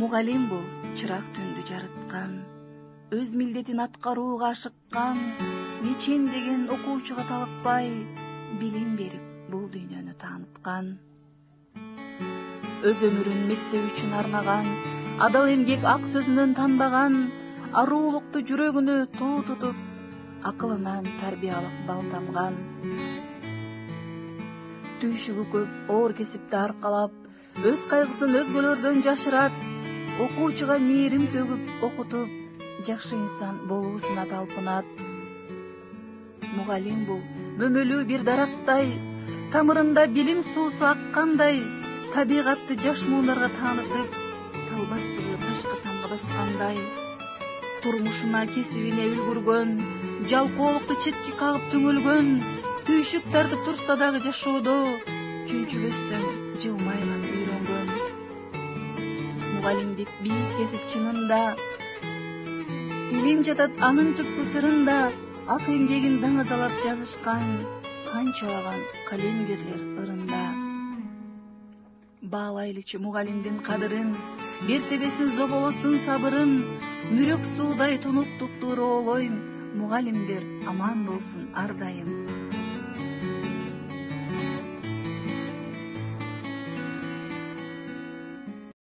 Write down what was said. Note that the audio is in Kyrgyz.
Мугалим бул чырак түндү жарыткан, өз милдетин аткарууга ашыккан, мечендеген окуучуга талыкпай, билим берип бул дүйнөнү тааныткан. Өз өмүрүн мектеп үчүн арнаган, адал эмгек ак сөзүнөн танбаган, аруулукту жүрөгүнө туу тутуп, акылынан тарбиялык бал тамган. Түйшүгү көп оор кесипти аркалап, өз кайгысын өзгөлөрдөн жашырат, окуучуга мээрим төгүп окутуп, жакшы инсан болуусуна талпынат. Мугалим бул мөмөлүү бир дарактай, тамырында билим суусу аккандай, табигатты жаш муундарга таанытып, талбастыгы ташкы тамга баскандай. Турмушуна, кесибине үлгүргөн, жалкоолукту четке кагып түңөлгөн, түйшүк тартып турса дагы жашоодо, чүнчүбөстөн жылмайган үйрөнгөн. Мугалимдик бийик кесип чынында, билим жатат анын түпкү сырында, ак эмгегин даңазалап жазышкан, канчалаган калемгерлер ырында. Баалайлычы мугалимдин кадырын, бертебесин зоболосун сабырын, мүрөк суудай тунуп туптууру ойлойм, мугалимдер аман болсун ар дайым.